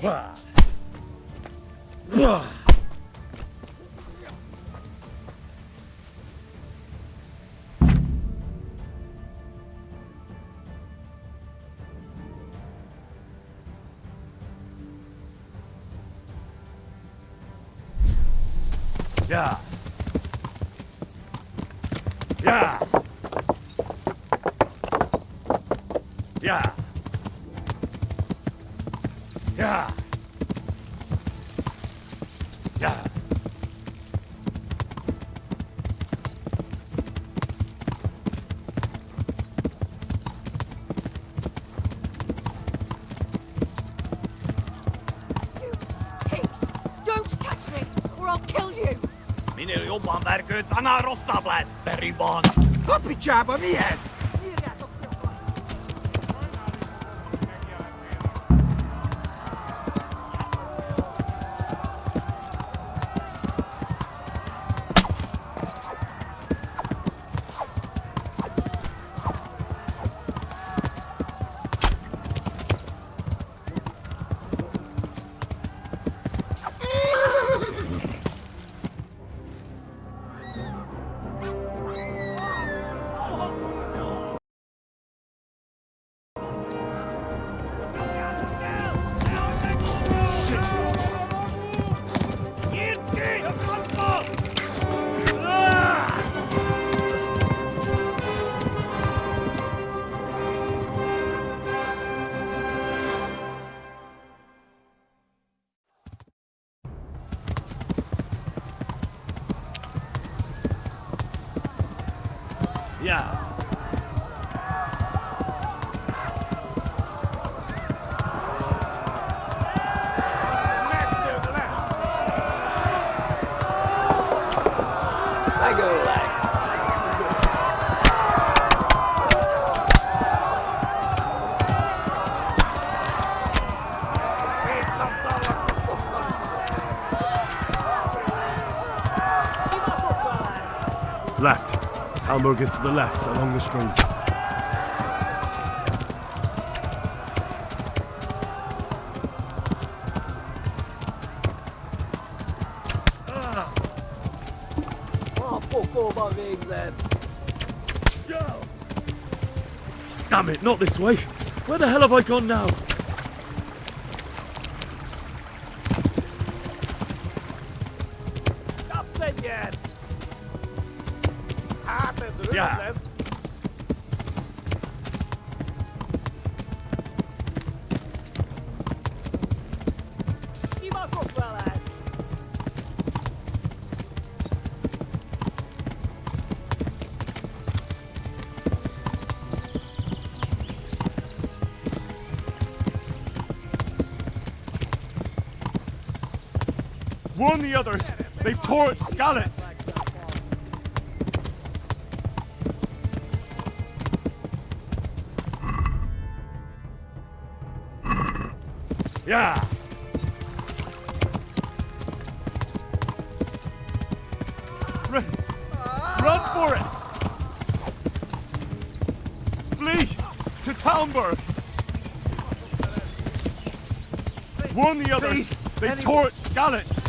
야! 야! 야! 야! 야! Minä jopa märkyt sana rossablas, peribon. Puppy jabber mies! 야! I go like. Left. Talmberg is to the left, along the stream. Damn it, not this way. Where the hell have I gone now? Ja. Warn the others. They've torched Skallets. Yeah. Run for it. Flee to Talmberg. Warn the others. They torched Skallets.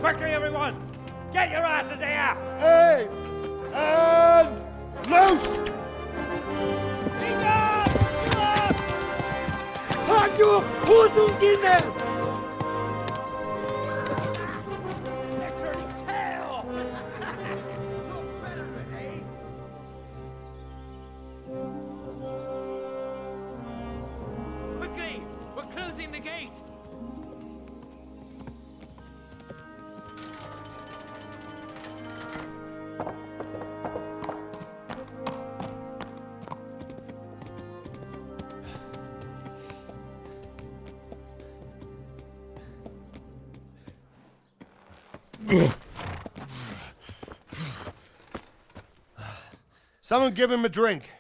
Quickly, everyone! Get your asses here! Hey! And loose! 아주 고승기네! They're turning tail! Someone give him a drink.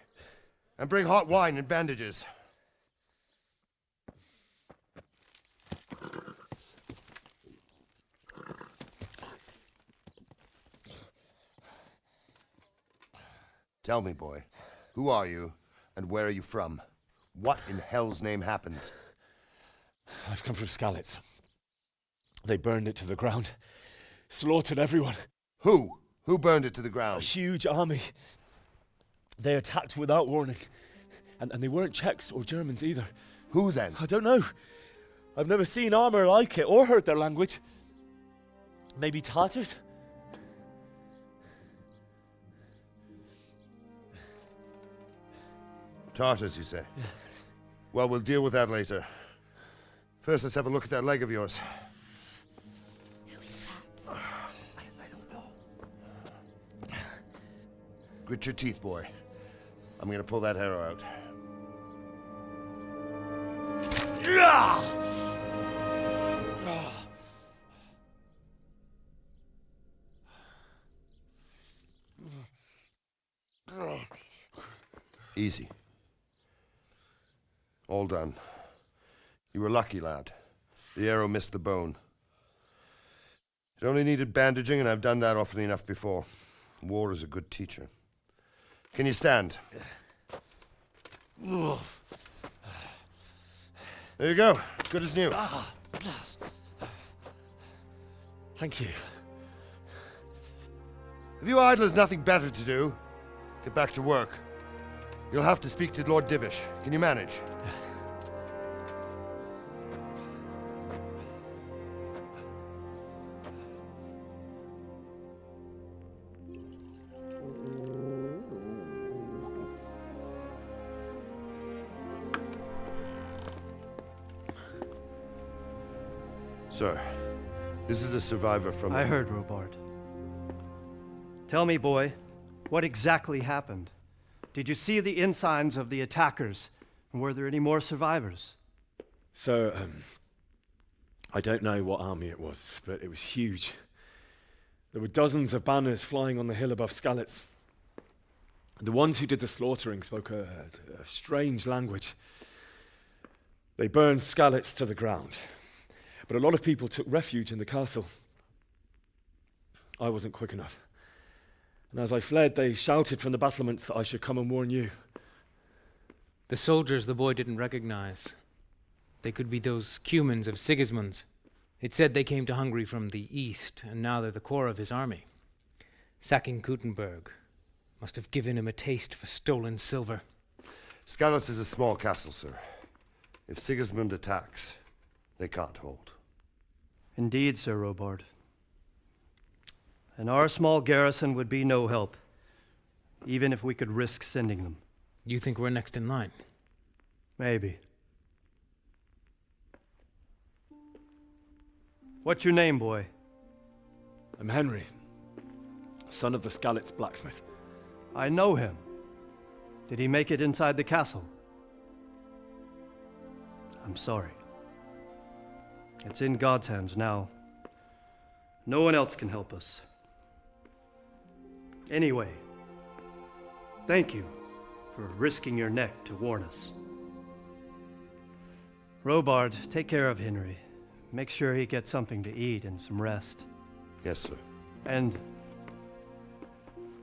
And bring hot wine and bandages. Tell me, boy, who are you and where are you from? What in hell's name happened? I've come from Skalitz. They burned it to the ground. Slaughtered everyone. Who? Who burned it to the A ground? huge army. They attacked without warning. And they weren't Czechs or Germans either. Who then? I don't know. I've never seen armor like it or heard their language. Maybe Tatars? Tartars, you say? Yeah. Well, we'll deal with that later. First, let's have a look at that leg of yours. I don't know. Grit your teeth, boy. I'm gonna pull that arrow out. Easy. All done. You were lucky, lad. The arrow missed the bone. It only needed bandaging, and I've done that often enough before. War is a good teacher. Can you stand? There you go. Good as new. Thank you. If you idlers nothing better to do, get back to work. You'll have to speak to Lord Divish. Can you manage? Sir, this is a survivor from... I heard, Robard. Tell me, boy, what exactly happened? Did you see the ensigns of the attackers? And were there any more survivors? So, I don't know what army it was, but it was huge. There were dozens of banners flying on the hill above Skalitz. The ones who did the slaughtering spoke a strange language. They burned Skalitz to the ground. But a lot of people took refuge in the castle. I wasn't quick enough. And as I fled, they shouted from the battlements that I should come and warn you. The soldiers the boy didn't recognize. They could be those Cumans of Sigismund's. It said they came to Hungary from the east, and now they're the core of his army. Sacking Gutenberg must have given him a taste for stolen silver. Skalitz is a small castle, sir. If Sigismund attacks, they can't hold. Indeed, Sir Robard. And our small garrison would be no help, even if we could risk sending them. You think we're next in line? Maybe. What's your name, boy? I'm Henry, son of the Skalitz blacksmith. I know him. Did he make it inside the castle? I'm sorry. It's in God's hands now. No one else can help us. Anyway, thank you for risking your neck to warn us. Robard, take care of Henry. Make sure he gets something to eat and some rest. Yes, sir. And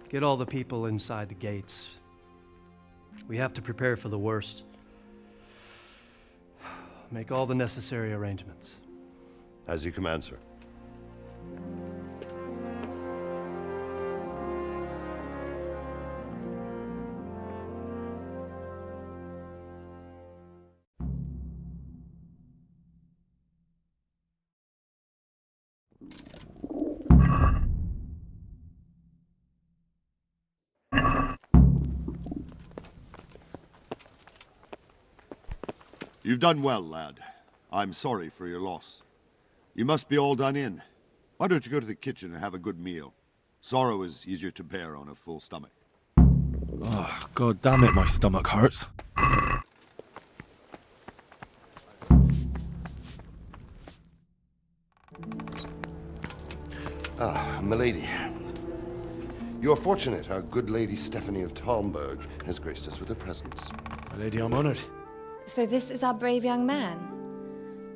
get all the people inside the gates. We have to prepare for the worst. Make all the necessary arrangements. As you command, sir. You've done well, lad. I'm sorry for your loss. You must be all done in. Why don't you go to the kitchen and have a good meal? Sorrow is easier to bear on a full stomach. Oh, God damn it, my stomach hurts. milady. You're fortunate our good lady Stephanie of Talmberg has graced us with her presence. My lady, I'm honored. So this is our brave young man.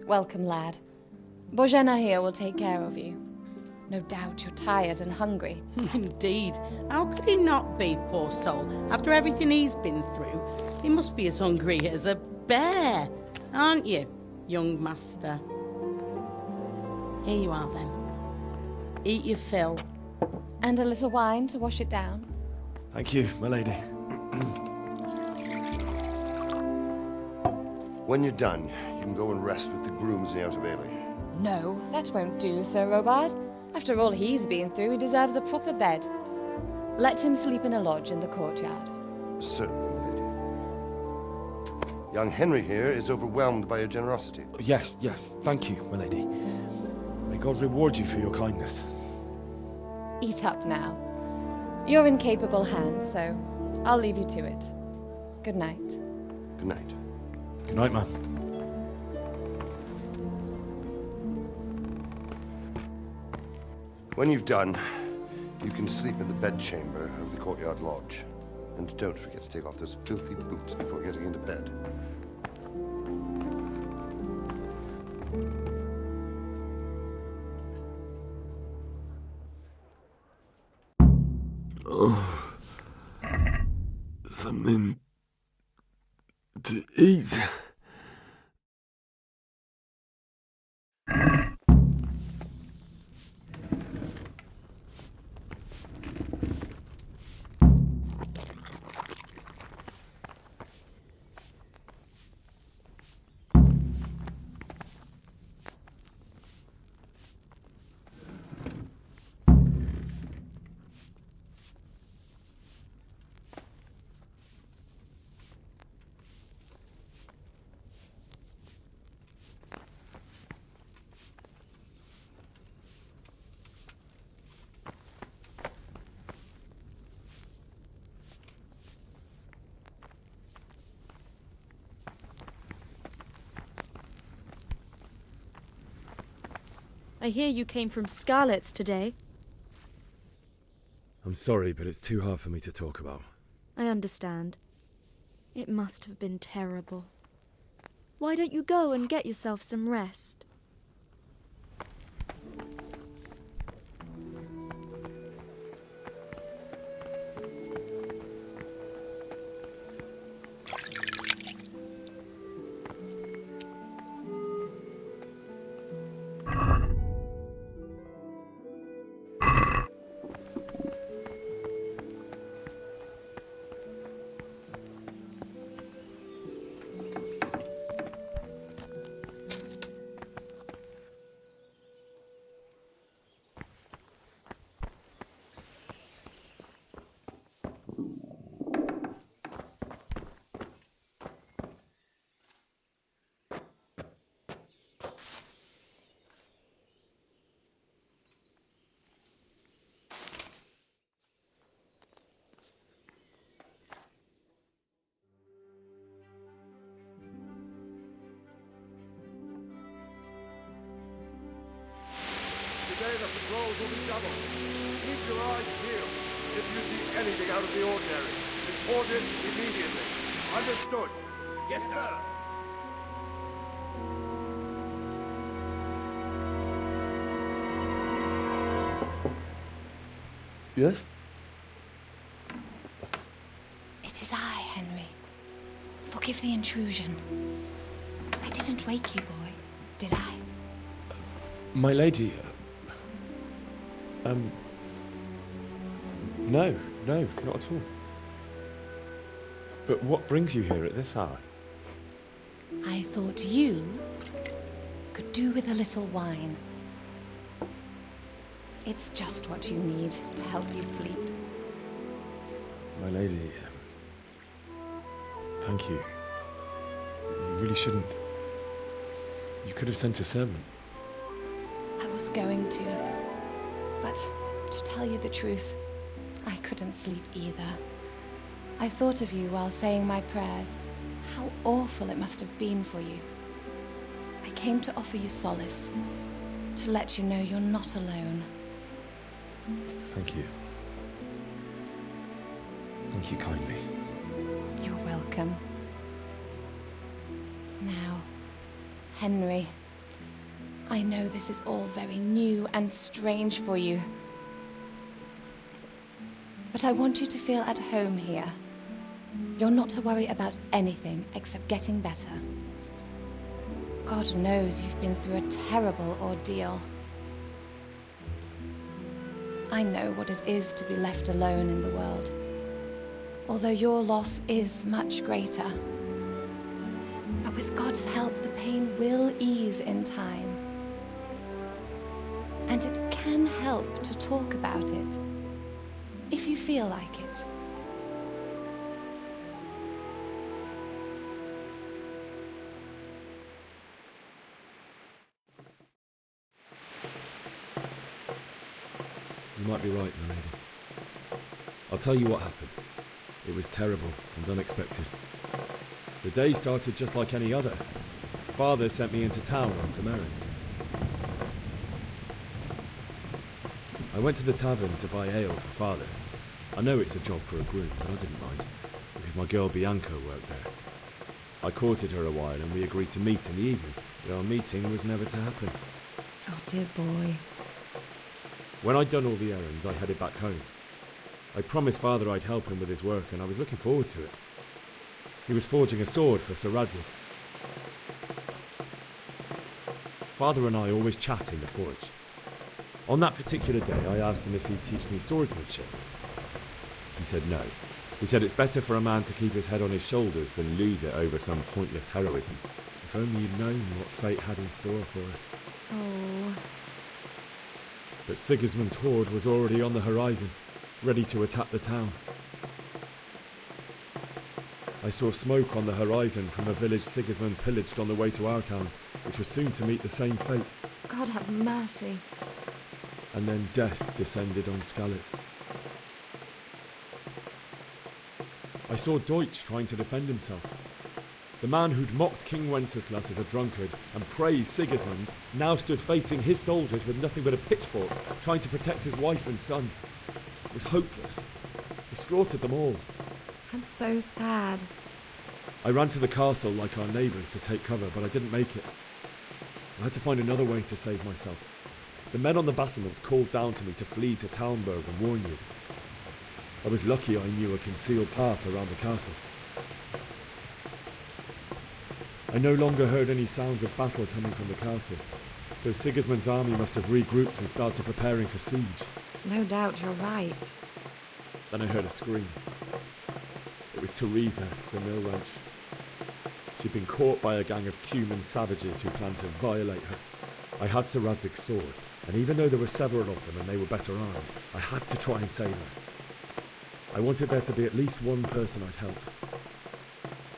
Welcome, lad. Bozhena here will take care of you. No doubt you're tired and hungry. Indeed. How could he not be, poor soul? After everything he's been through, he must be as hungry as a bear, aren't you, young master? Here you are, then. Eat your fill. And a little wine to wash it down. Thank you, my lady. When you're done, you can go and rest with the grooms in the Outer Bailey. No, that won't do, Sir Robard. After all he's been through, he deserves a proper bed. Let him sleep in a lodge in the courtyard. Certainly, my lady. Young Henry here is overwhelmed by your generosity. Yes, yes, thank you, my lady. May God reward you for your kindness. Eat up now. You're in capable hands, so I'll leave you to it. Good night. Good night. Good night, ma'am. When you've done, you can sleep in the bedchamber of the courtyard lodge. And don't forget to take off those filthy boots before getting into bed. Something to eat. I hear you came from Scarlet's today. I'm sorry, but it's too hard for me to talk about. I understand. It must have been terrible. Why don't you go and get yourself some rest? Today the patrols will be doubled. Keep your eyes peeled. If you see anything out of the ordinary, report it immediately. Understood? Yes, sir. Yes? It is I, Henry. Forgive the intrusion. I didn't wake you, boy, did I? My lady, no, not at all. But what brings you here at this hour? I thought you could do with a little wine. It's just what you need to help you sleep. My lady, thank you. You really shouldn't. You could have sent a servant. I was going to, but to tell you the truth, I couldn't sleep either. I thought of you while saying my prayers. How awful it must have been for you. I came to offer you solace, to let you know you're not alone. Thank you. Thank you kindly. You're welcome. Now, Henry, I know this is all very new and strange for you. But I want you to feel at home here. You're not to worry about anything except getting better. God knows you've been through a terrible ordeal. I know what it is to be left alone in the world, although your loss is much greater. But with God's help, the pain will ease in time. And it can help to talk about it, if you feel like it. You might be right, my lady. I'll tell you what happened. It was terrible and unexpected. The day started just like any other. Father sent me into town on some errands. I went to the tavern to buy ale for Father. I know it's a job for a groom, but I didn't mind, because my girl Bianca worked there. I courted her a while and we agreed to meet in the evening, but our meeting was never to happen. Oh, dear boy. When I'd done all the errands, I headed back home. I promised Father I'd help him with his work, and I was looking forward to it. He was forging a sword for Sir Radzik. Father and I always chat in the forge. On that particular day, I asked him if he'd teach me swordsmanship. He said no. He said it's better for a man to keep his head on his shoulders than lose it over some pointless heroism. If only you'd known what fate had in store for us. Oh. But Sigismund's horde was already on the horizon, ready to attack the town. I saw smoke on the horizon from a village Sigismund pillaged on the way to our town, which was soon to meet the same fate. God have mercy. And then death descended on Skalitz. I saw Deutsch trying to defend himself. The man who'd mocked King Wenceslas as a drunkard and praised Sigismund now stood facing his soldiers with nothing but a pitchfork, trying to protect his wife and son. It was hopeless. He slaughtered them all. That's so sad. I ran to the castle like our neighbours to take cover, but I didn't make it. I had to find another way to save myself. The men on the battlements called down to me to flee to Talmberg and warn you. I was lucky I knew a concealed path around the castle. I no longer heard any sounds of battle coming from the castle, so Sigismund's army must have regrouped and started preparing for siege. No doubt you're right. Then I heard a scream. It was Teresa, the mill wench. She'd been caught by a gang of Cuman savages who planned to violate her. I had Sir Radzig's sword, and even though there were several of them and they were better armed, I had to try and save her. I wanted there to be at least one person I'd helped.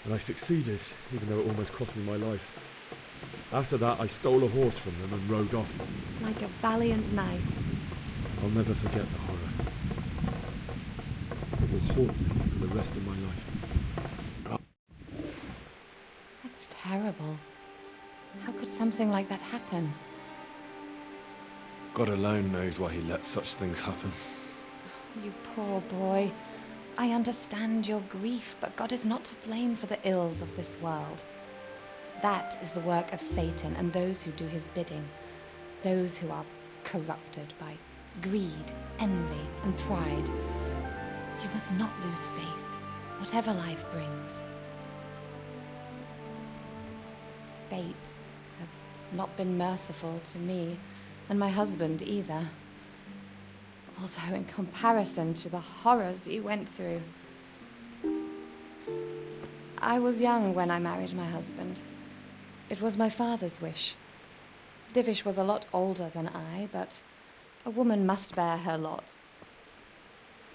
And I succeeded, even though it almost cost me my life. After that, I stole a horse from them and rode off. Like a valiant knight. I'll never forget the horror. It will haunt me for the rest of my life. That's terrible. How could something like that happen? God alone knows why he lets such things happen. You poor boy. I understand your grief, but God is not to blame for the ills of this world. That is the work of Satan and those who do his bidding. Those who are corrupted by greed, envy, and pride. You must not lose faith, whatever life brings. Fate has not been merciful to me, and my husband either. Although in comparison to the horrors you went through. I was young when I married my husband. It was my father's wish. Divish was a lot older than I, but a woman must bear her lot.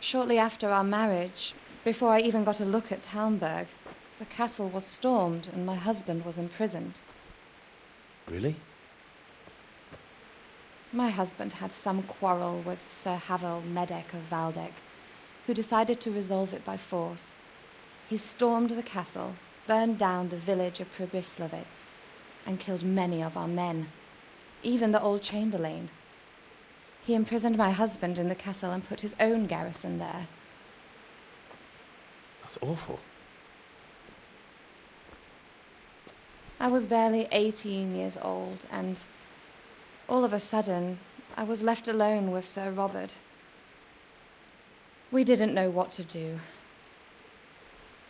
Shortly after our marriage, before I even got a look at Talmberg, the castle was stormed and my husband was imprisoned. Really? My husband had some quarrel with Sir Havel Medek of Valdek, who decided to resolve it by force. He stormed the castle, burned down the village of Pribyslavitz, and killed many of our men, even the old chamberlain. He imprisoned my husband in the castle and put his own garrison there. That's awful. I was barely 18 years old, and all of a sudden, I was left alone with Sir Robert. We didn't know what to do.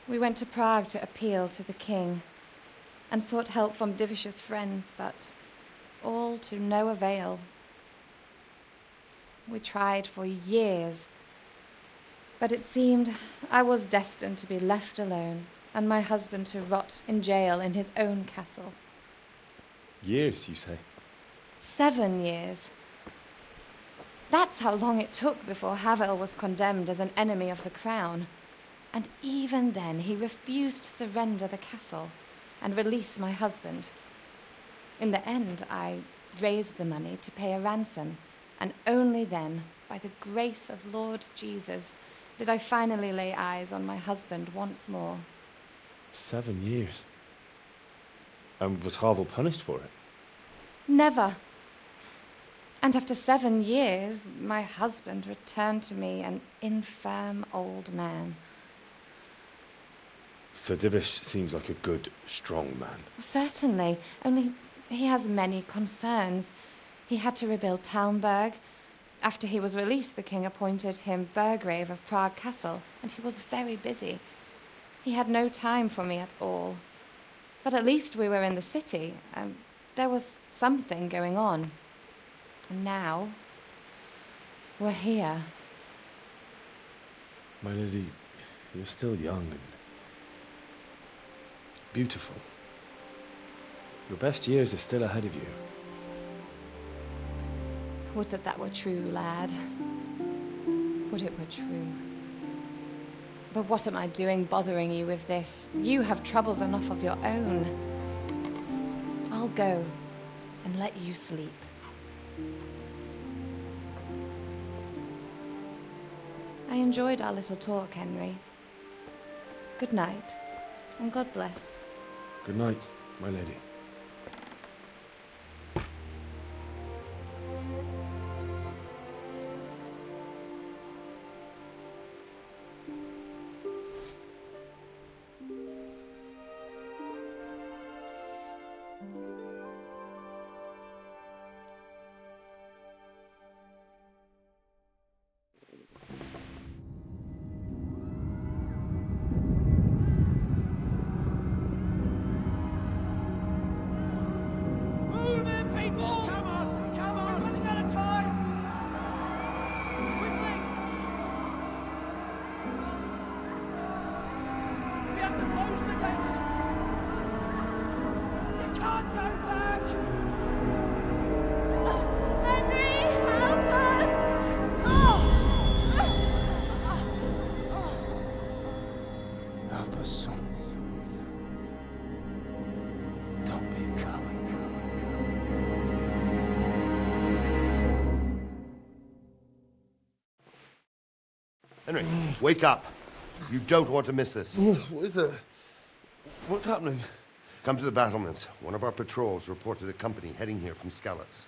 We went to Prague to appeal to the king and sought help from Divish's friends, but all to no avail. We tried for years, but it seemed I was destined to be left alone and my husband to rot in jail in his own castle. Years, you say? 7 years. That's how long it took before Havel was condemned as an enemy of the crown. And even then, he refused to surrender the castle and release my husband. In the end, I raised the money to pay a ransom, and only then, by the grace of Lord Jesus, did I finally lay eyes on my husband once more. 7 years. And was Havel punished for it? Never. And after 7 years, my husband returned to me an infirm old man. Sir Divish seems like a good, strong man. Certainly, only he has many concerns. He had to rebuild Talmberg. After he was released, the king appointed him Burgrave of Prague Castle, and he was very busy. He had no time for me at all. But at least we were in the city, and there was something going on. And now, we're here. My lady, you're still young and beautiful. Your best years are still ahead of you. Would that that were true, lad. Would it were true. But what am I doing bothering you with this? You have troubles enough of your own. I'll go and let you sleep. I enjoyed our little talk, Henry. Good night, and God bless. Good night, my lady. Henry, wake up. You don't want to miss this. What is it? What's happening? Come to the battlements. One of our patrols reported a company heading here from Skalitz.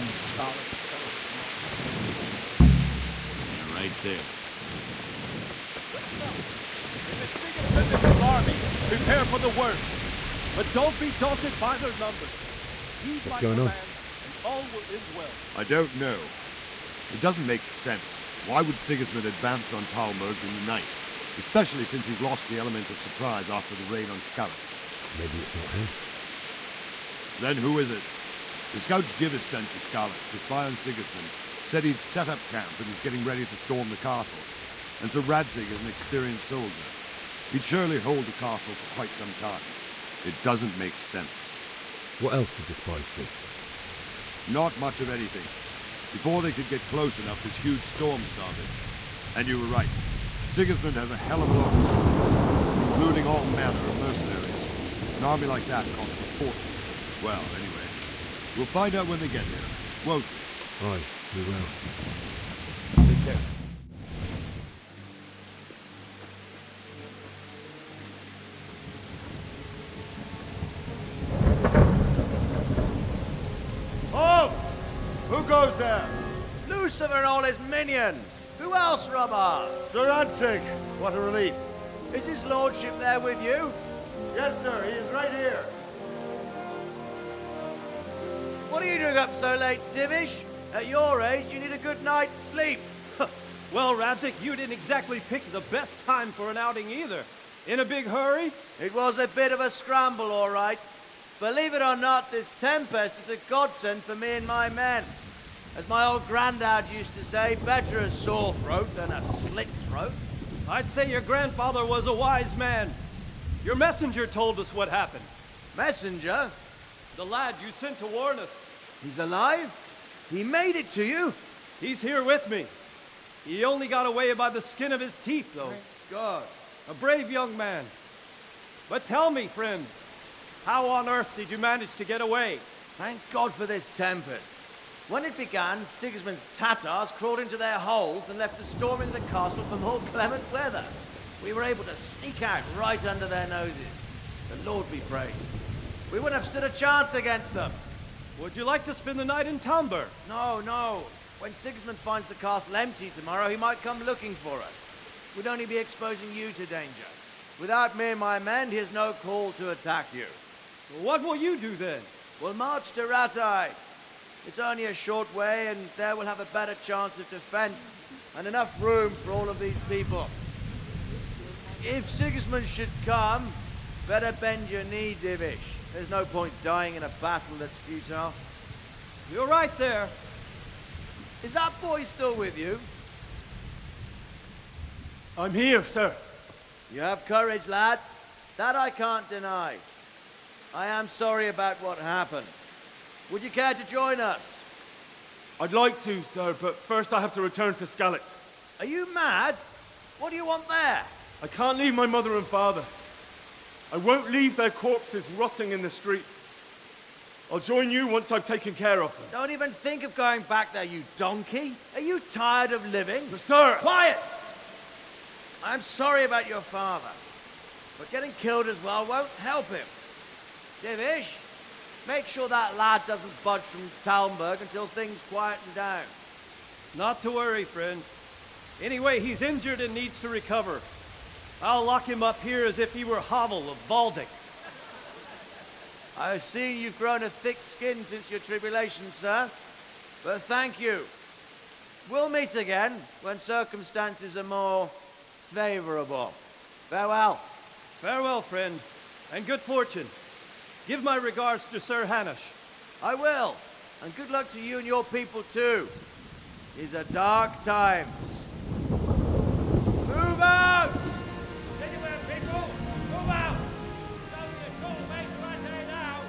Scarlet. Right there. Sigismund's army, prepare for the worst. But don't be daunted by their numbers. What's going on? And all will end well. I don't know. It doesn't make sense. Why would Sigismund advance on Talmberg in the night? Especially since he's lost the element of surprise after the raid on Skalitz. Maybe it's not him. Then who is it? The scouts Gibbet sent to Skalitz to spy on Sigismund said he'd set up camp and was getting ready to storm the castle. And so Radzig is an experienced soldier. He'd surely hold the castle for quite some time. It doesn't make sense. What else did the spies see? Not much of anything. Before they could get close enough, this huge storm started. And you were right. Sigismund has a hell of a lot of soldiers, including all manner of mercenaries. An army like that costs a fortune. Well, anyway, we'll find out when they get there, won't we? Aye, we will. Take care. Halt! Who goes there? Lucifer and all his minions. Who else, Robber? Sir Ansig. What a relief. Is his lordship there with you? Yes, sir. He is right here. What are you doing up so late, Divish? At your age, you need a good night's sleep. Well, Radzig, you didn't exactly pick the best time for an outing either. In a big hurry? It was a bit of a scramble, all right. Believe it or not, this tempest is a godsend for me and my men. As my old granddad used to say, better a sore throat than a slit throat. I'd say your grandfather was a wise man. Your messenger told us what happened. Messenger? The lad you sent to warn us. He's alive? He made it to you? He's here with me. He only got away by the skin of his teeth, though. Thank God. A brave young man. But tell me, friend, how on earth did you manage to get away? Thank God for this tempest. When it began, Sigismund's Tatars crawled into their holes and left us storming the castle for more clement weather. We were able to sneak out right under their noses. The Lord be praised. We wouldn't have stood a chance against them. Would you like to spend the night in Talmberg? No, no. When Sigismund finds the castle empty tomorrow, he might come looking for us. We'd only be exposing you to danger. Without me and my men, he has no call to attack you. What will you do then? We'll march to Ratai. It's only a short way, and there we'll have a better chance of defense and enough room for all of these people. If Sigismund should come, better bend your knee, Divish. There's no point dying in a battle that's futile. You're right there. Is that boy still with you? I'm here, sir. You have courage, lad. That I can't deny. I am sorry about what happened. Would you care to join us? I'd like to, sir, but first I have to return to Skalitz. Are you mad? What do you want there? I can't leave my mother and father. I won't leave their corpses rotting in the street. I'll join you once I've taken care of them. Don't even think of going back there, you donkey. Are you tired of living? But sir! Quiet! I'm sorry about your father, but getting killed as well won't help him. Divish, make sure that lad doesn't budge from Talmberg until things quieten down. Not to worry, friend. Anyway, he's injured and needs to recover. I'll lock him up here as if he were Havel of Baldic. I've seen you've grown a thick skin since your tribulation, sir. But thank you. We'll meet again when circumstances are more favorable. Farewell. Farewell, friend, and good fortune. Give my regards to Sir Hanush. I will. And good luck to you and your people, too. These are dark times. Move out! Anywhere, people! Move out! It's only a short way to Ratai now!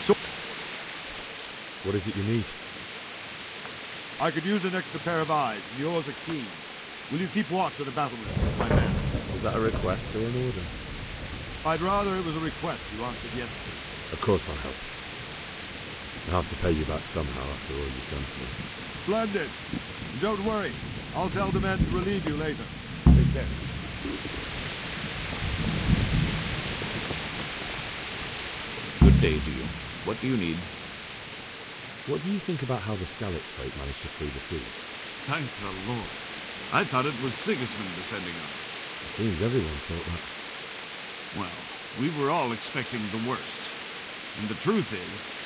So, What is it you need? I could use an extra pair of eyes, and yours are keen. Will you keep watch of the battlements with my men? Is that a request or an order? I'd rather it was a request you answered yes to. Of course I'll help. I'll have to pay you back somehow after all you've done for me. Splendid. Don't worry. I'll tell the men to relieve you later. Take care. Good day to you. What do you need? What do you think about how the Skalitz folk managed to flee the siege? Thank the Lord. I thought it was Sigismund descending on us. It seems everyone thought that. Well, we were all expecting the worst. And the truth is,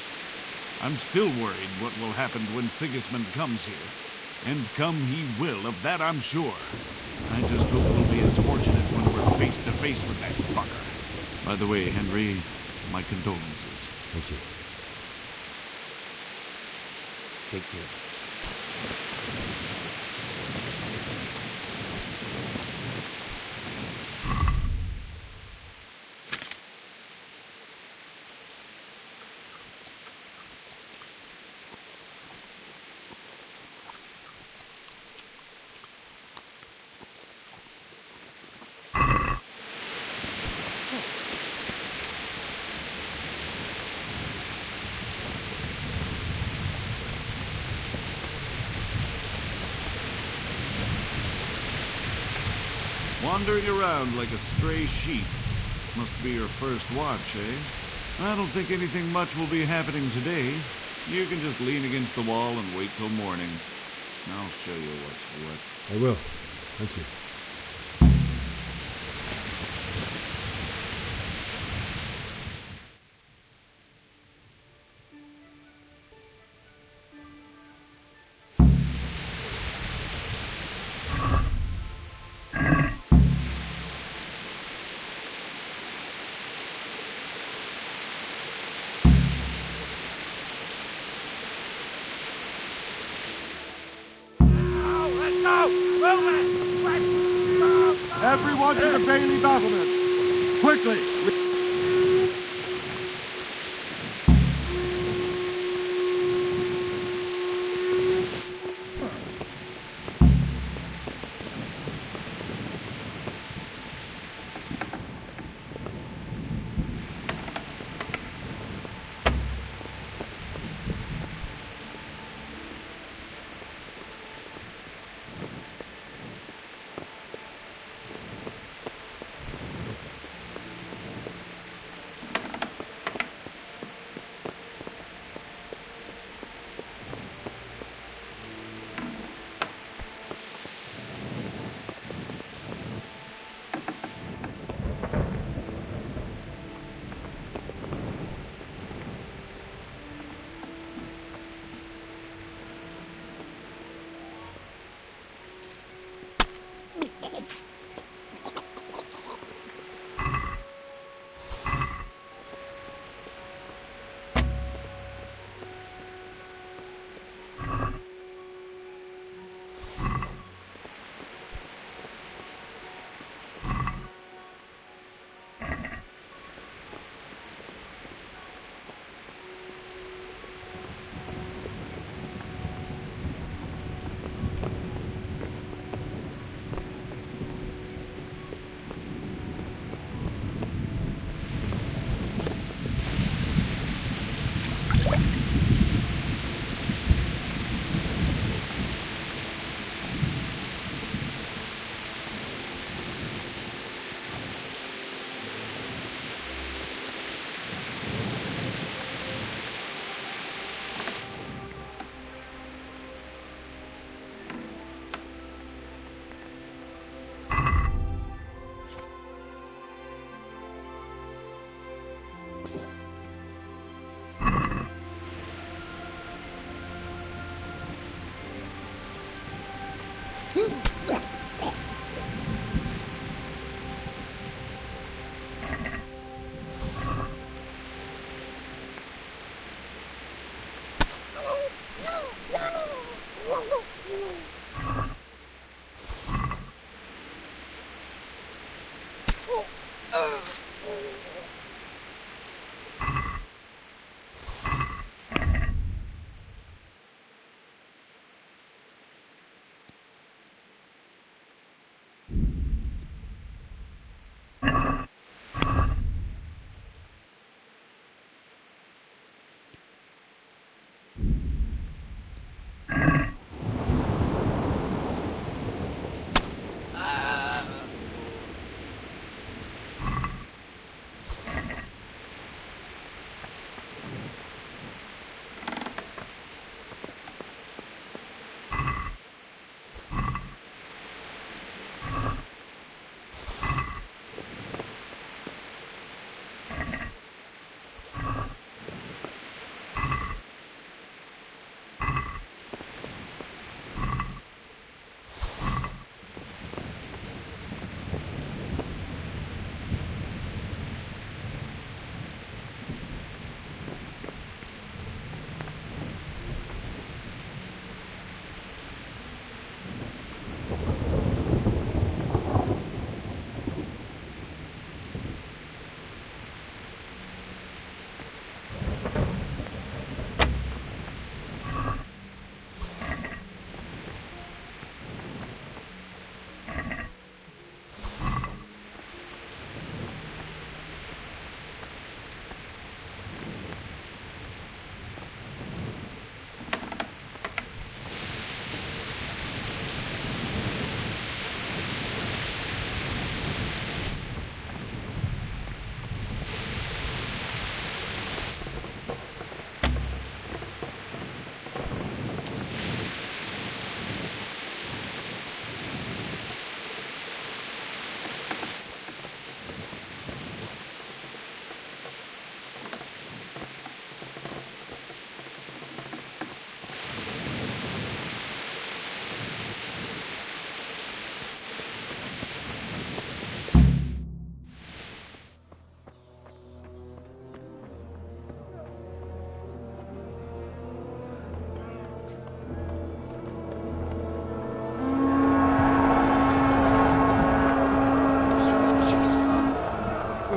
I'm still worried what will happen when Sigismund comes here. And come he will, of that I'm sure. I just hope we'll be as fortunate when we're face to face with that fucker. By the way, Henry, my condolences. Thank you. Take care. Wandering around like a stray sheep. Must be your first watch, eh? I don't think anything much will be happening today. You can just lean against the wall and wait till morning. I'll show you what's what. I will. Thank you. Everyone to the Bailey battlement! Quickly!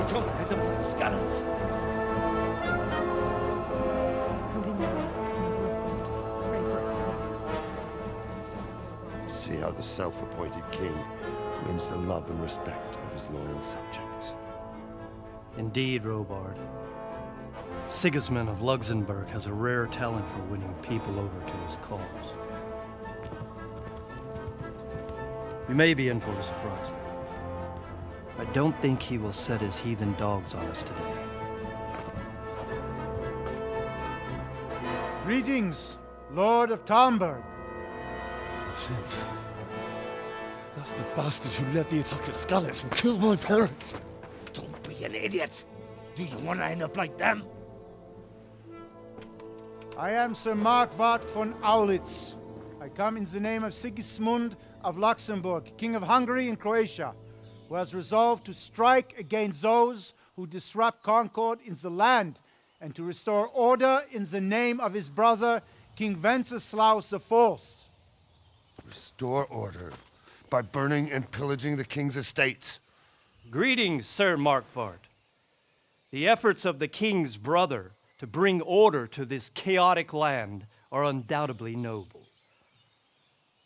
Come, head up like scallops. Holy Mary, Mother of God, pray for us sinners. See how the self-appointed king wins the love and respect of his loyal subjects. Indeed, Robard. Sigismund of Luxembourg has a rare talent for winning people over to his cause. You may be in for a surprise, though. I don't think he will set his heathen dogs on us today. Greetings, Lord of Talmberg. That's the bastard who led the attack at Skalitz and killed my parents. Don't be an idiot. Do you want to end up like them? I am Sir Markwart von Aulitz. I come in the name of Sigismund of Luxembourg, King of Hungary and Croatia, who has resolved to strike against those who disrupt concord in the land and to restore order in the name of his brother, King Wenceslaus IV. Restore order by burning and pillaging the king's estates. Greetings, Sir Markwart. The efforts of the king's brother to bring order to this chaotic land are undoubtedly noble.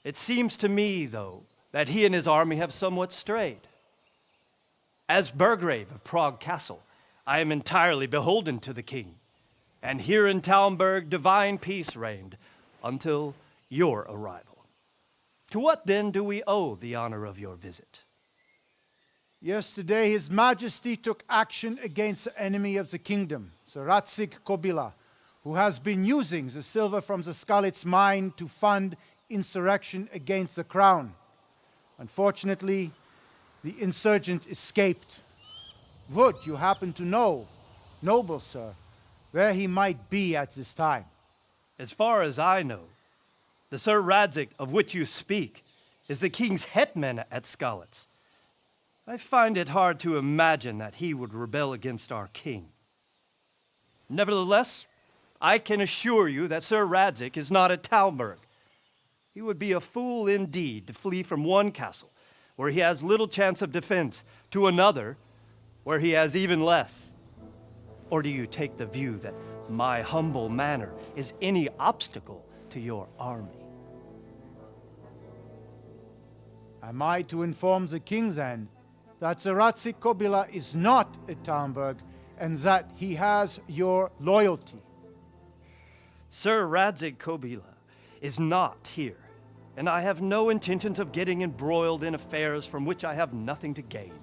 It seems to me, though, that he and his army have somewhat strayed. As Burgrave of Prague Castle, I am entirely beholden to the king, and here in Talmberg divine peace reigned until your arrival. To what then do we owe the honor of your visit? Yesterday, His Majesty took action against the enemy of the kingdom, Sir Radzig Kobyla, who has been using the silver from the Skalitz mine to fund insurrection against the crown. Unfortunately, the insurgent escaped. Would you happen to know, noble sir, where he might be at this time? As far as I know, the Sir Radzig of which you speak is the king's hetman at Skalitz. I find it hard to imagine that he would rebel against our king. Nevertheless, I can assure you that Sir Radzig is not at Talmberg. He would be a fool indeed to flee from one castle where he has little chance of defense to another where he has even less. Or do you take the view that my humble manner is any obstacle to your army? Am I to inform the king then that Sir Radzig Kobyla is not at Talmberg and that he has your loyalty? Sir Radzig Kobyla is not here, and I have no intentions of getting embroiled in affairs from which I have nothing to gain.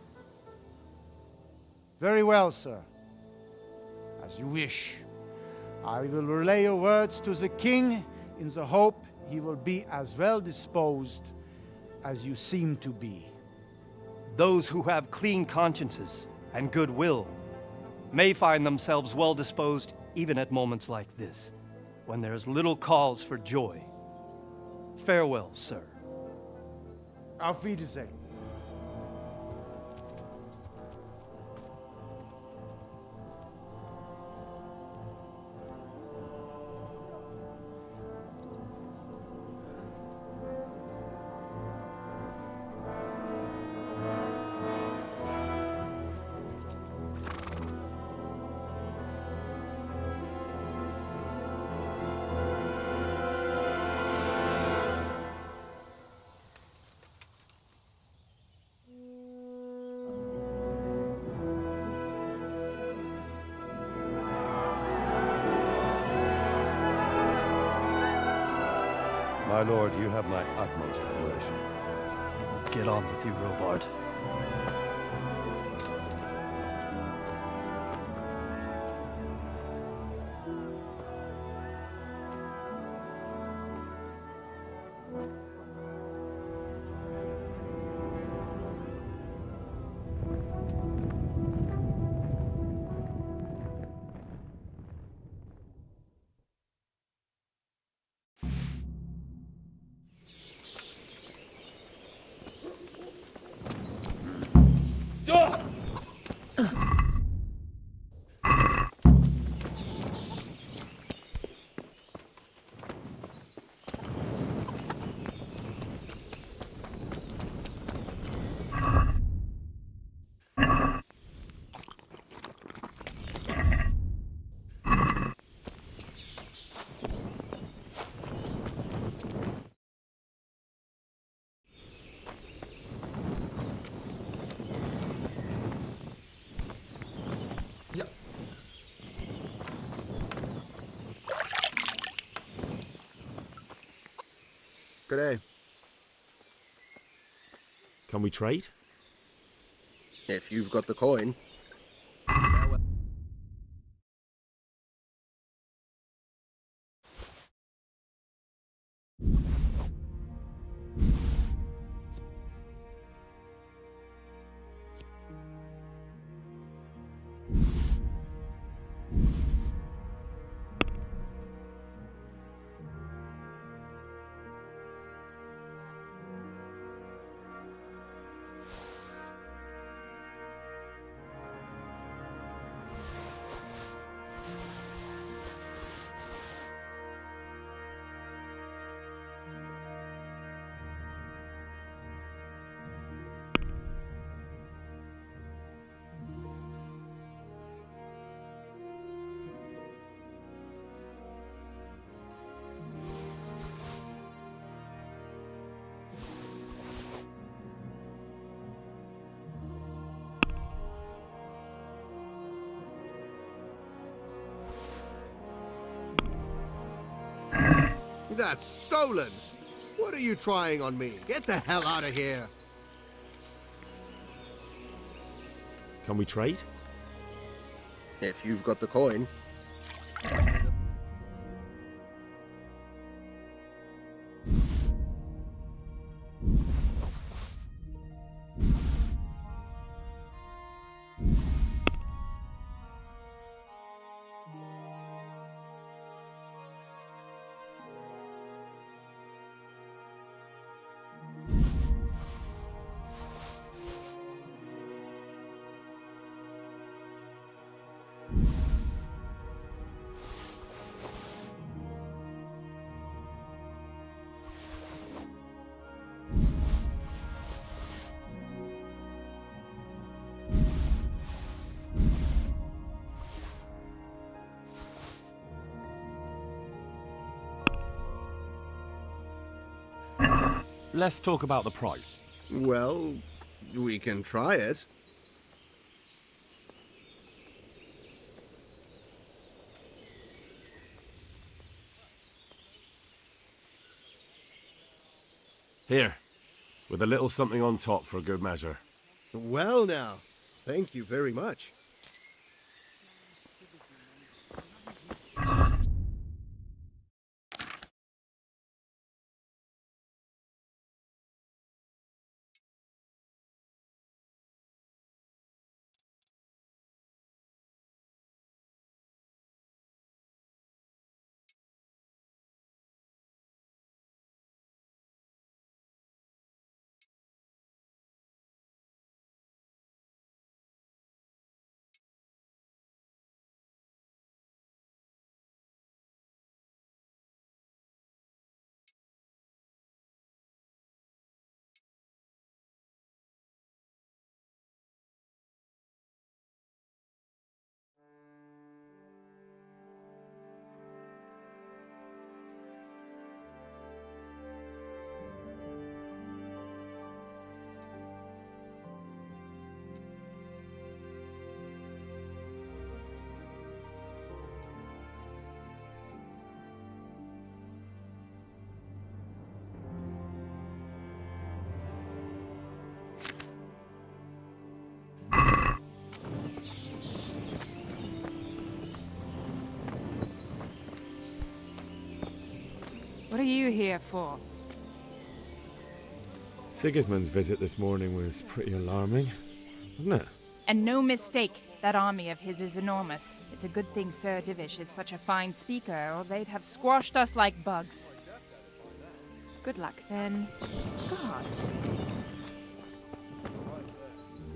Very well, sir. As you wish. I will relay your words to the king in the hope he will be as well disposed as you seem to be. Those who have clean consciences and goodwill may find themselves well disposed even at moments like this, when there is little cause for joy. Farewell, sir. Auf Wiedersehen. My lord, you have my utmost admiration. Get on with you, Robard. today. Can we trade? If you've got the coin. That's stolen! What are you trying on me? Get the hell out of here! Can we trade? If you've got the coin. Let's talk about the price. Well, we can try it. Here, with a little something on top for good measure. Well now, thank you very much. What are you here for? Sigismund's visit this morning was pretty alarming, wasn't it? And no mistake, that army of his is enormous. It's a good thing Sir Divish is such a fine speaker, or they'd have squashed us like bugs. Good luck, then. God.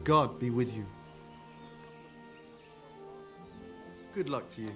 God be with you. Good luck to you.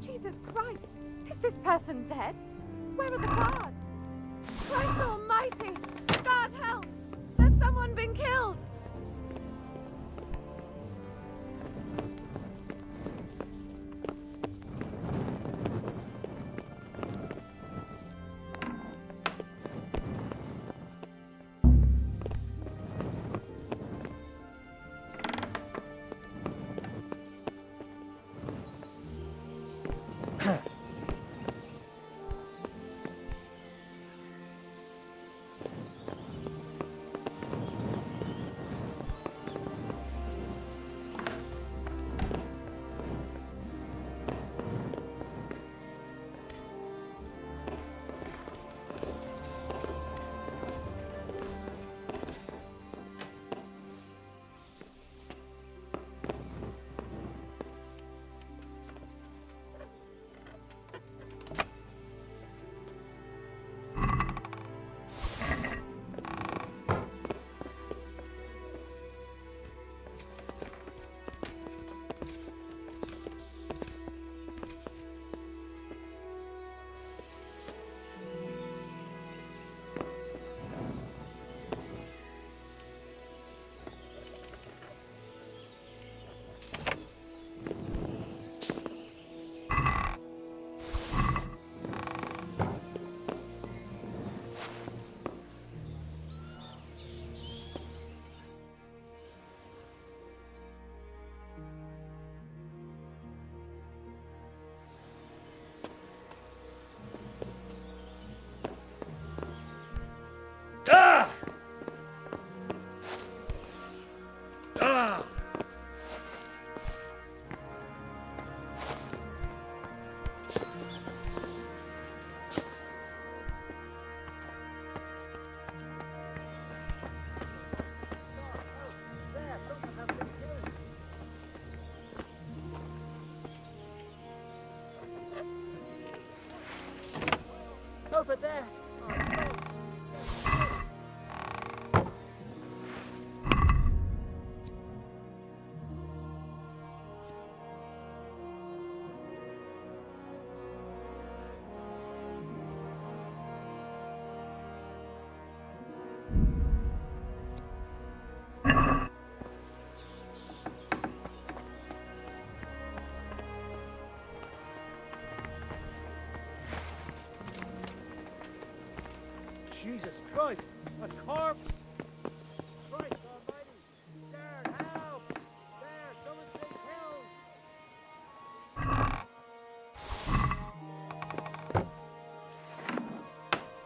Jesus Christ! Is this person dead? Where are the guards? Christ almighty! God help! Has someone been killed? Boys, a corpse! Christ almighty! There, help! There, someone take help!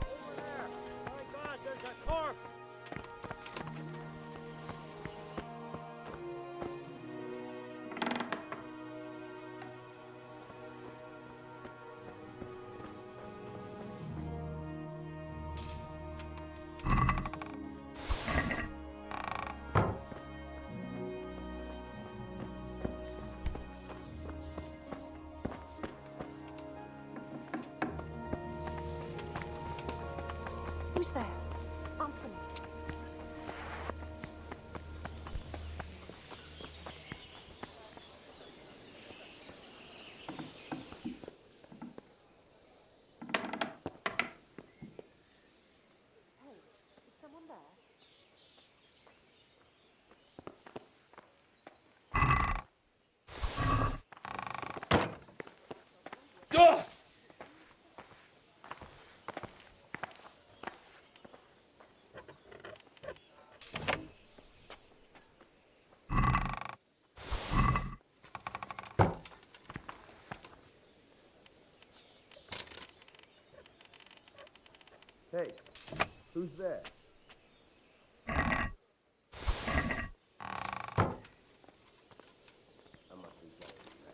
Over there! My God, there's a corpse! Who's there? Answer me. Hey, is someone there? Hey, who's there? I must be sorry, man.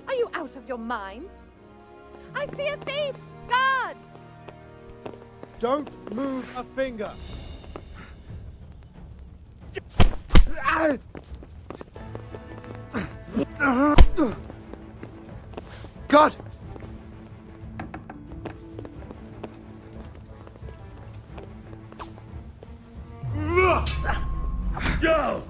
Are you out of your mind? I see a thief! Guard! Don't move a finger. God! Go!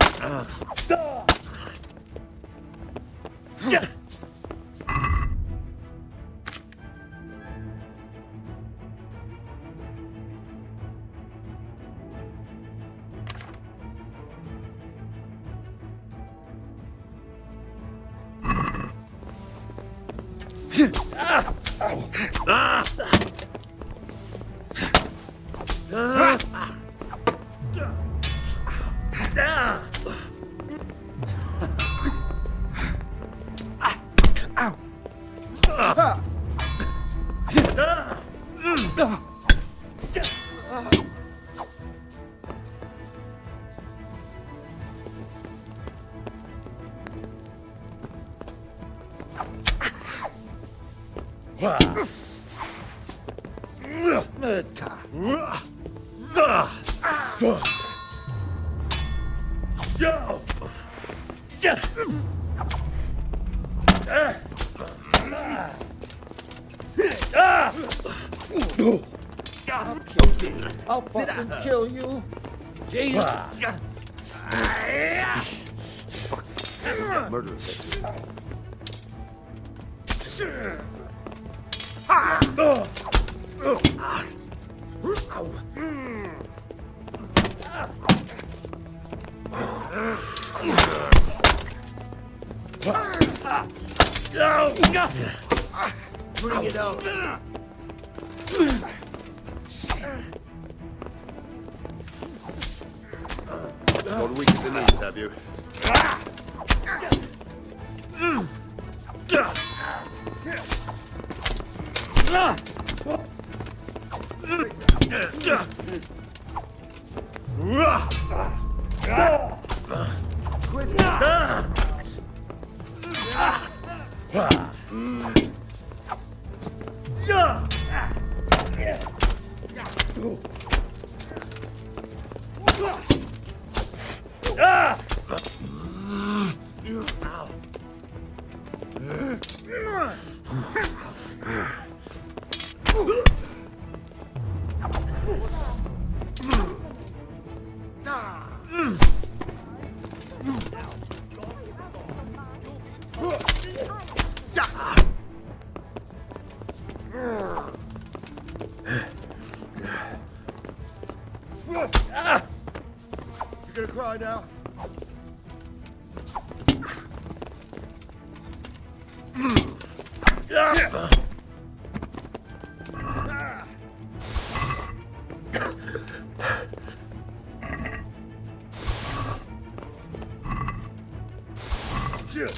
I'll fucking kill you. Jesus. Murder. Bring it on. Not weak in the knees, have you? You gonna cry now? Here.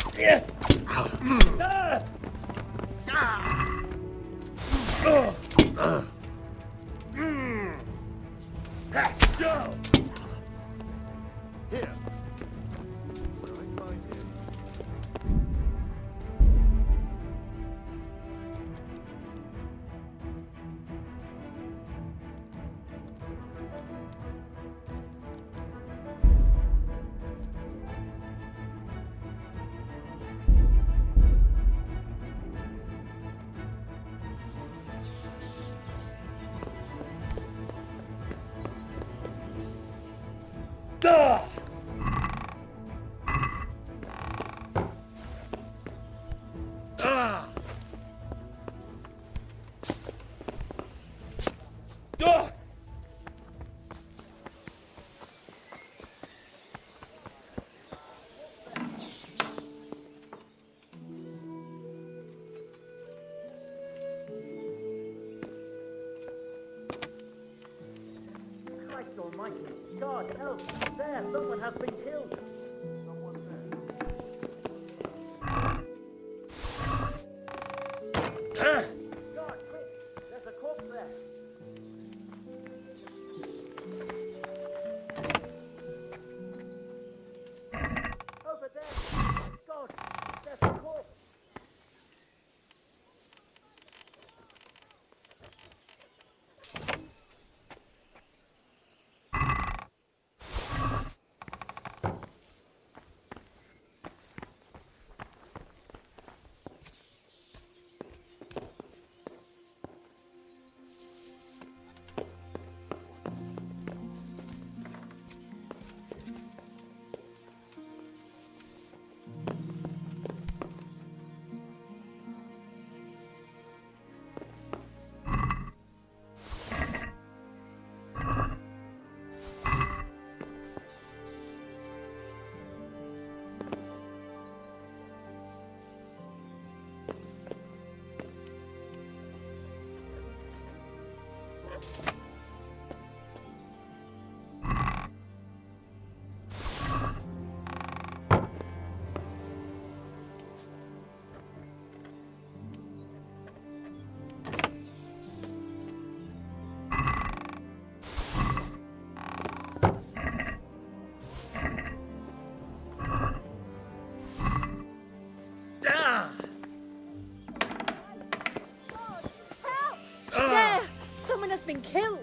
Christ almighty. God help. There, someone has been killed. God, quick. There's a corpse there. Over there. God, there's a corpse. been killed.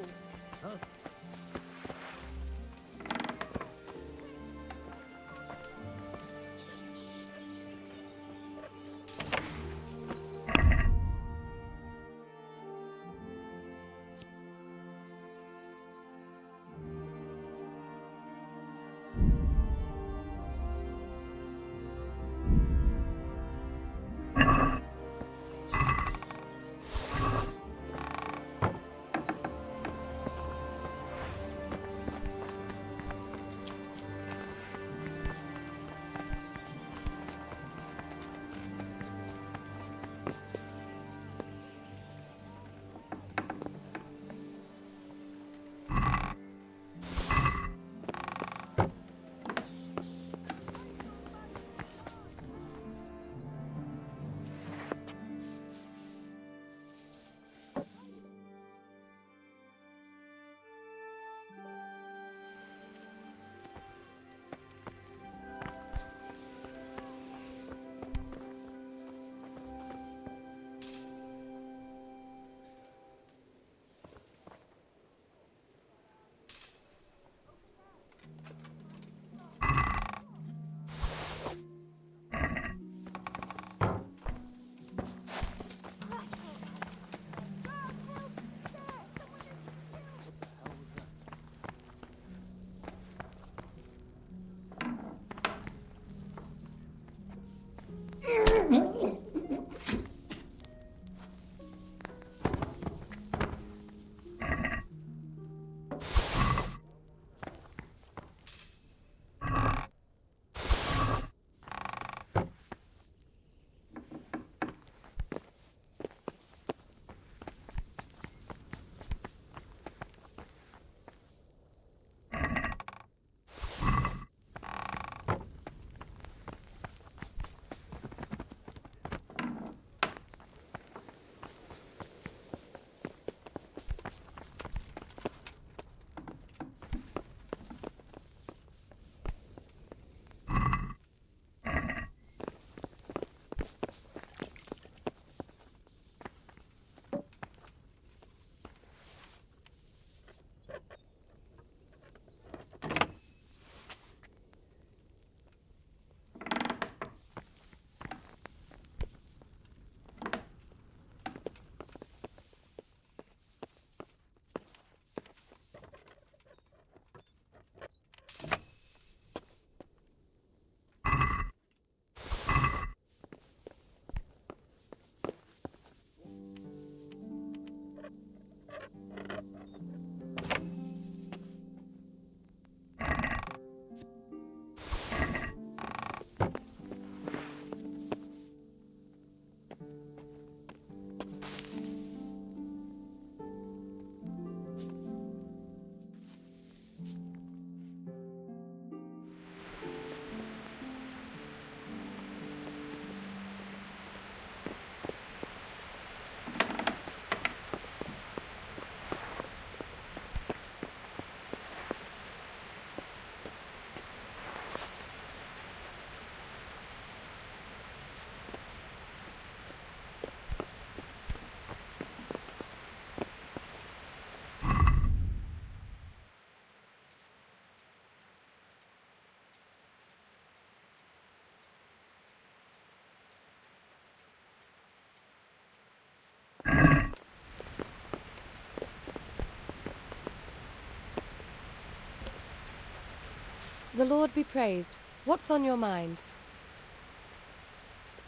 The Lord be praised. What's on your mind?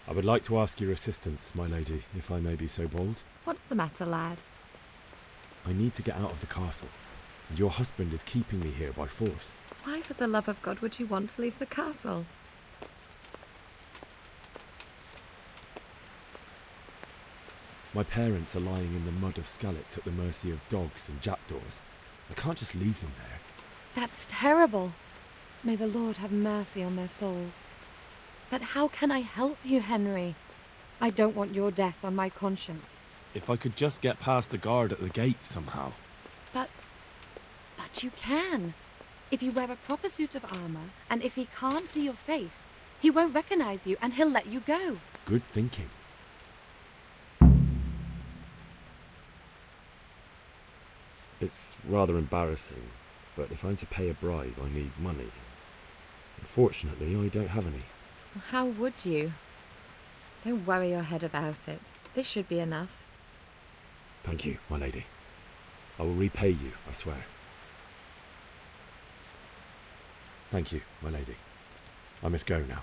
I would like to ask your assistance, my lady, if I may be so bold. What's the matter, lad? I need to get out of the castle, and your husband is keeping me here by force. Why, for the love of God, would you want to leave the castle? My parents are lying in the mud of Skalitz at the mercy of dogs and jackdaws. I can't just leave them there. That's terrible. May the Lord have mercy on their souls. But how can I help you, Henry? I don't want your death on my conscience. If I could just get past the guard at the gate somehow. But you can. If you wear a proper suit of armor, and if he can't see your face, he won't recognize you and he'll let you go. Good thinking. It's rather embarrassing, but if I'm to pay a bribe, I need money. Unfortunately, I don't have any. How would you? Don't worry your head about it. This should be enough. Thank you, my lady. I will repay you, I swear. Thank you, my lady. I must go now.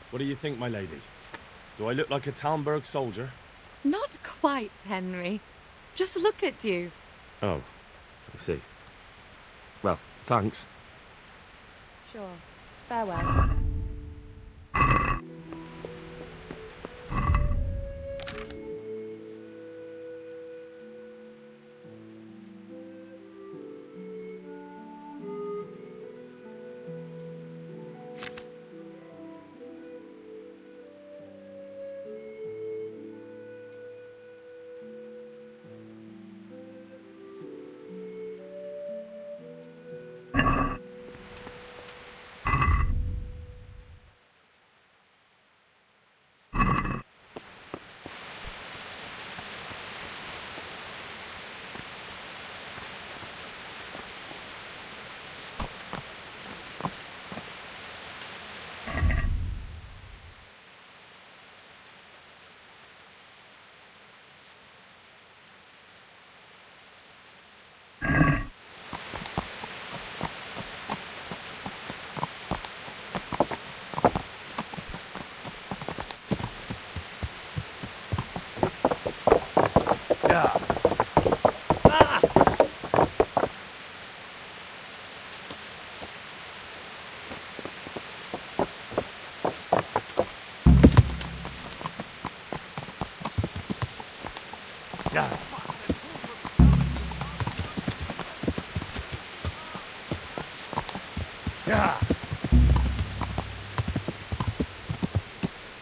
What do you think, my lady? Do I look like a Talmberg soldier? Not quite, Henry. Just look at you. Oh, I see. Well, thanks. Sure. Farewell.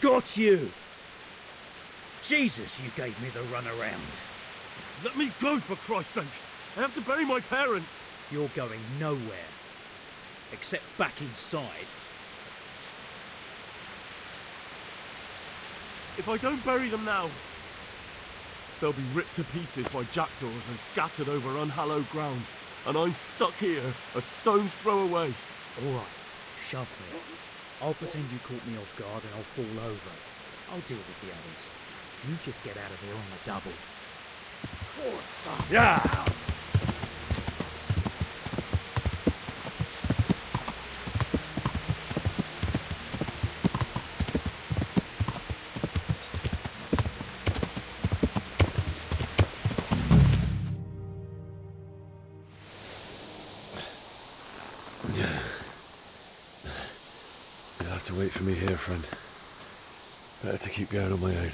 Got you! Jesus, you gave me the runaround. Let me go, for Christ's sake! I have to bury my parents! You're going nowhere. Except back inside. If I don't bury them now, they'll be ripped to pieces by jackdaws and scattered over unhallowed ground. And I'm stuck here, a stone's throw away. All right, shove me. I'll pretend you caught me off guard and I'll fall over. I'll deal with the others. You just get out of here on the double. Poor fuck. Yeah! You'll have to wait for me here, friend. Better to keep going on my own.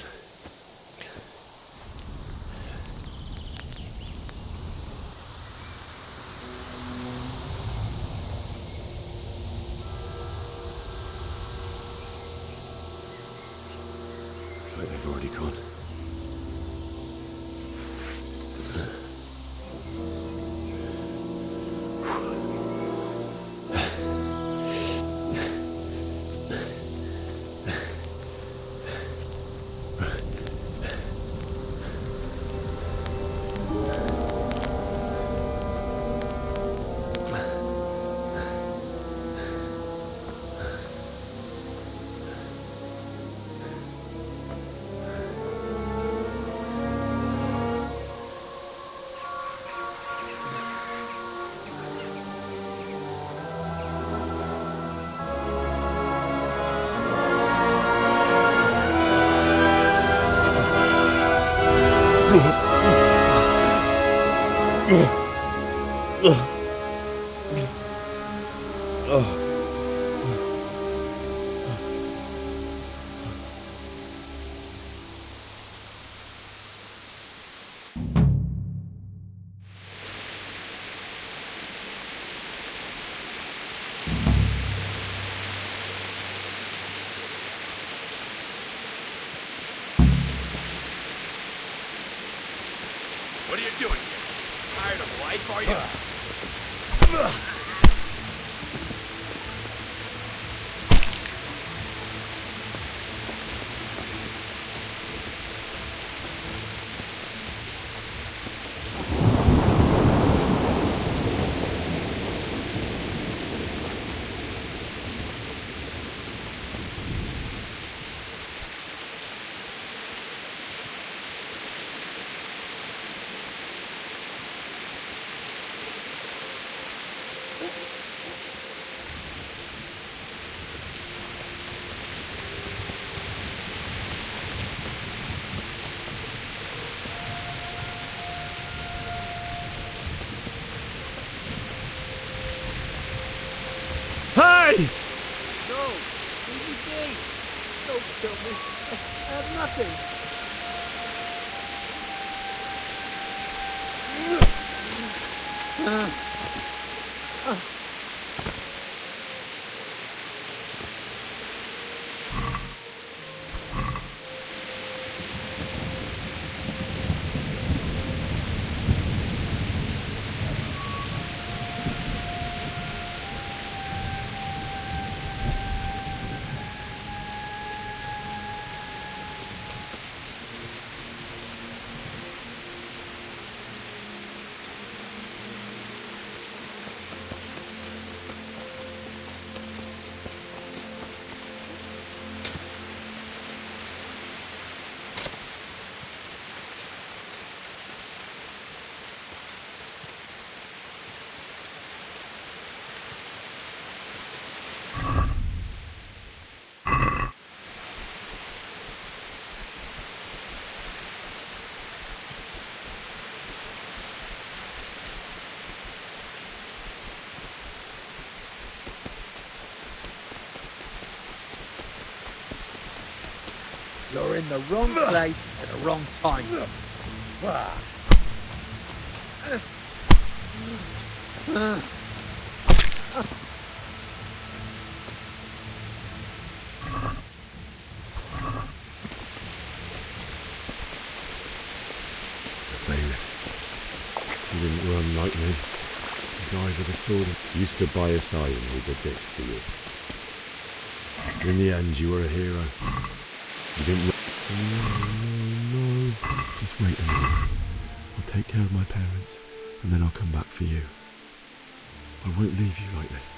It's like they've already gone. What are you doing here? Tired of life, are you? Don't kill me. I have nothing. You're in the wrong place at the wrong time. You didn't run like me. The guy with the sword. You stood by his side and he did this to you. In the end, you were a hero. You didn't. No. Just wait a minute. I'll take care of my parents, and then I'll come back for you. I won't leave you like this.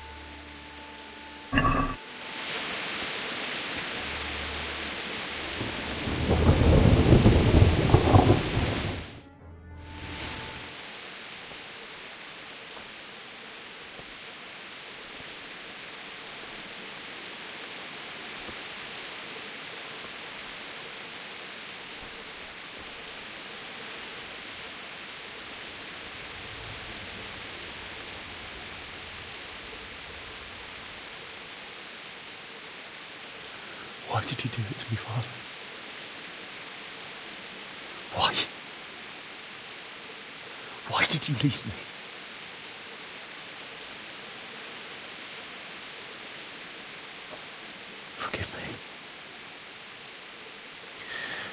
Why did you do it to me, Father? Why? Why did you leave me? Forgive me.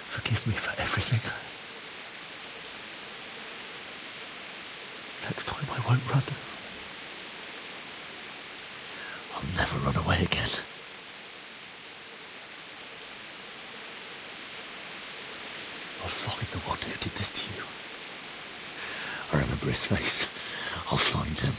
Forgive me for everything. Next time I won't run. I'll never run away again. I'll find the one who did this to you. I remember his face. I'll find him.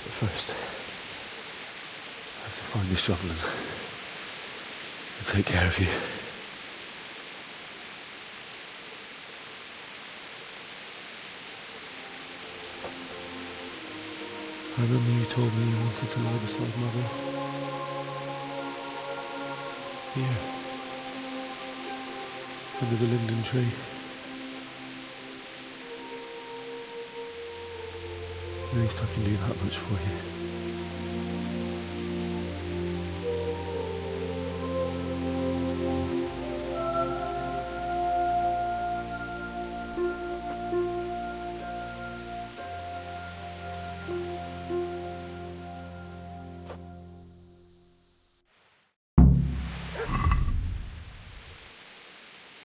But first, I have to find this shovel and take care of you. I remember you told me you wanted to lie beside Mother. Here. Under the linden tree. At least I can do that much for you.